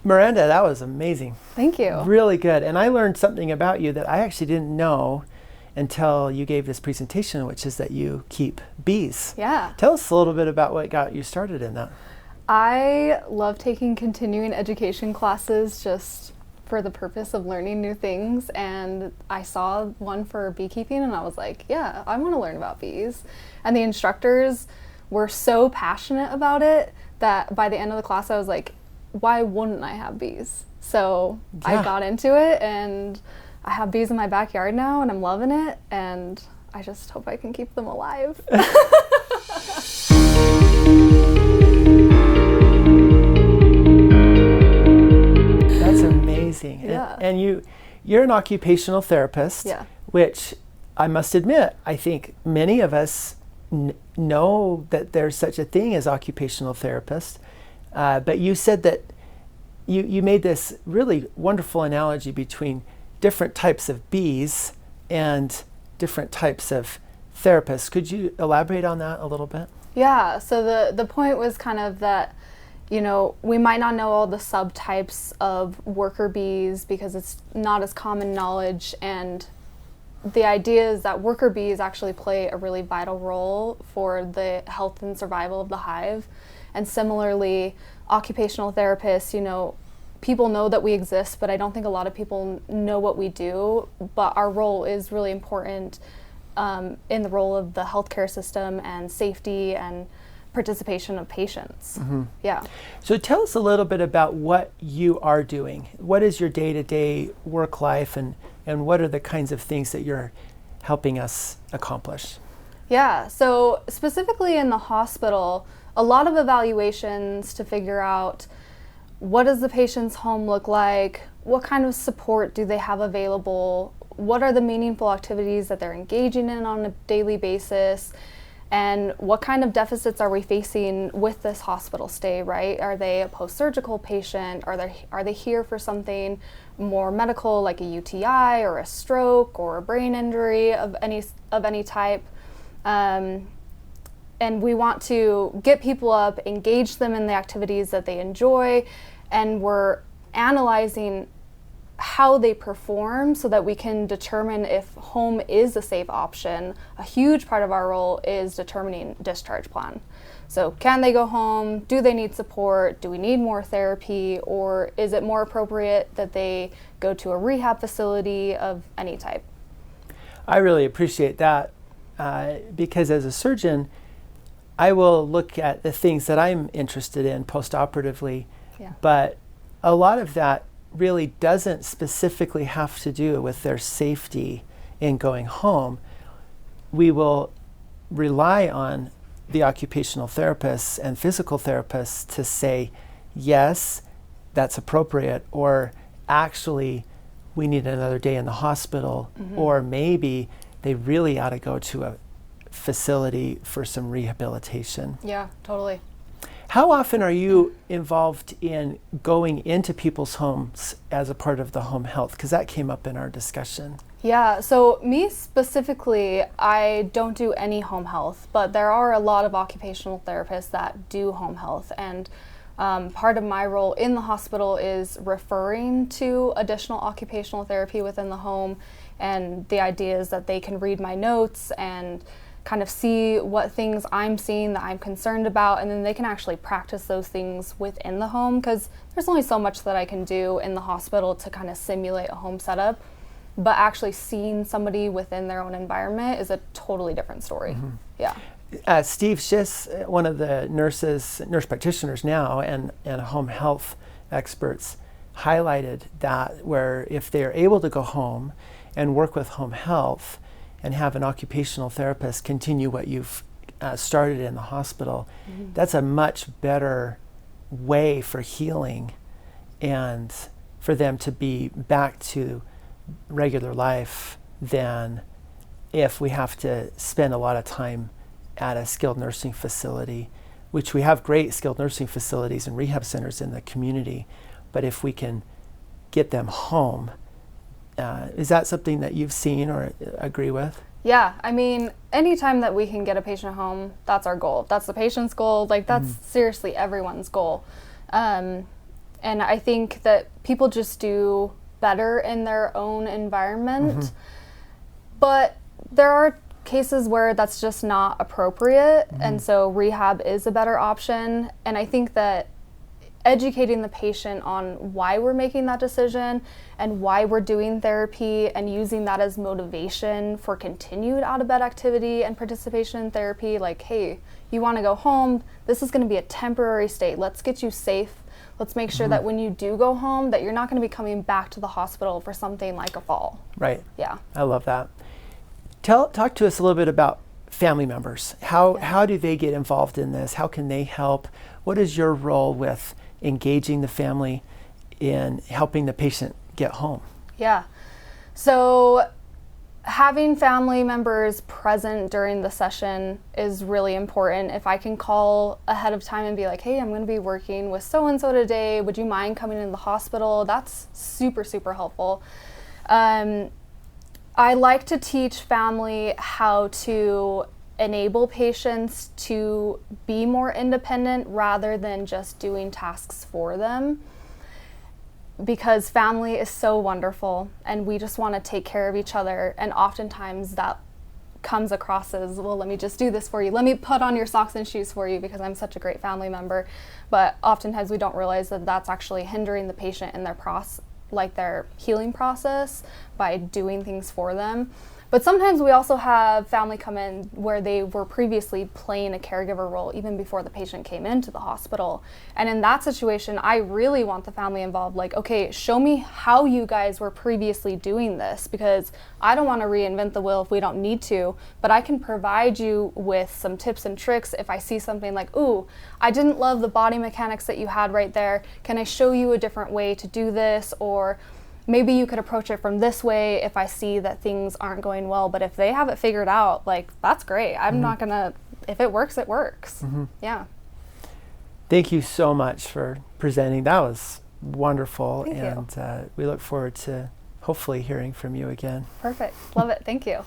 Miranda, that was amazing. Thank you. Really good. And I learned something about you that I actually didn't know until you gave this presentation, which is that you keep bees. Yeah. Tell us a little bit about what got you started in that. I love taking continuing education classes just for the purpose of learning new things, and I saw one for beekeeping and I was like, yeah, I want to learn about bees. And the instructors were so passionate about it that by the end of the class I was like, why wouldn't I have bees? So I got into it, and I have bees in my backyard now and I'm loving it, and I just hope I can keep them alive. That's amazing. Yeah. And you're an occupational therapist, Yeah. which I must admit, I think many of us know that there's such a thing as occupational therapists. But you said that you made this really wonderful analogy between different types of bees and different types of therapists. Could you elaborate on that a little bit? Yeah, so the point was kind of that, you know, we might not know all the subtypes of worker bees because it's not as common knowledge, and the idea is that worker bees actually play a really vital role for the health and survival of the hive. And similarly, occupational therapists, you know, people know that we exist, but I don't think a lot of people know what we do. But our role is really important in the role of the healthcare system and safety and participation of patients. Mm-hmm. Yeah. So tell us a little bit about what you are doing. What is your day-to-day work life, and what are the kinds of things that you're helping us accomplish? Yeah, so specifically in the hospital, a lot of evaluations to figure out what does the patient's home look like, what kind of support do they have available, what are the meaningful activities that they're engaging in on a daily basis, and what kind of deficits are we facing with this hospital stay, right? Are they a post-surgical patient? Are they here for something more medical like a UTI or a stroke or a brain injury of any type? And we want to get people up, engage them in the activities that they enjoy, and we're analyzing how they perform so that we can determine if home is a safe option. A huge part of our role is determining discharge plan. So can they go home? Do they need support? Do we need more therapy? Or is it more appropriate that they go to a rehab facility of any type? I really appreciate that because as a surgeon, I will look at the things that I'm interested in post-operatively, but a lot of that really doesn't specifically have to do with their safety in going home. We will rely on the occupational therapists and physical therapists to say, yes, that's appropriate, or actually, we need another day in the hospital, or maybe they really ought to go to a facility for some rehabilitation. Yeah, totally. How often are you involved in going into people's homes as a part of the home health? Because that came up in our discussion. Yeah, so me specifically, I don't do any home health, but there are a lot of occupational therapists that do home health. And part of my role in the hospital is referring to additional occupational therapy within the home. And the idea is that they can read my notes and kind of see what things I'm seeing that I'm concerned about, and then they can actually practice those things within the home, because there's only so much that I can do in the hospital to kind of simulate a home setup, but actually seeing somebody within their own environment is a totally different story. Yeah. Steve Schiss, one of the nurse practitioners now and home health experts, highlighted that where if they're able to go home and work with home health and have an occupational therapist continue what you've started in the hospital, that's a much better way for healing and for them to be back to regular life than if we have to spend a lot of time at a skilled nursing facility, which we have great skilled nursing facilities and rehab centers in the community, but if we can get them home, is that something that you've seen or agree with? Yeah, I mean, anytime that we can get a patient home, that's our goal. That's the patient's goal. Like, that's seriously everyone's goal. And I think that people just do better in their own environment. But there are cases where that's just not appropriate, and so rehab is a better option. And I think that educating the patient on why we're making that decision and why we're doing therapy and using that as motivation for continued out-of-bed activity and participation in therapy, like, hey, you want to go home, this is going to be a temporary state. Let's get you safe. Let's make sure that when you do go home that you're not going to be coming back to the hospital for something like a fall. Right. Yeah. I love that. Talk to us a little bit about family members. How do they get involved in this? How can they help? What is your role with engaging the family in helping the patient get home? Yeah. So having family members present during the session is really important. If I can call ahead of time and be like, hey, I'm going to be working with so-and-so today. Would you mind coming into the hospital? That's super, super helpful. I like to teach family how to enable patients to be more independent rather than just doing tasks for them, because family is so wonderful and we just want to take care of each other, and oftentimes that comes across as, well, let me just do this for you, let me put on your socks and shoes for you because I'm such a great family member. But oftentimes we don't realize that that's actually hindering the patient in their their healing process by doing things for them. But sometimes we also have family come in where they were previously playing a caregiver role even before the patient came into the hospital. And in that situation, I really want the family involved. Like, okay, show me how you guys were previously doing this, because I don't want to reinvent the wheel if we don't need to, but I can provide you with some tips and tricks if I see something like, ooh, I didn't love the body mechanics that you had right there. Can I show you a different way to do this? Or maybe you could approach it from this way if I see that things aren't going well. But if they have it figured out, like, that's great. I'm not gonna, if it works, it works. Yeah. Thank you so much for presenting. That was wonderful. Thank you. And we look forward to hopefully hearing from you again. Perfect. Love it. Thank you.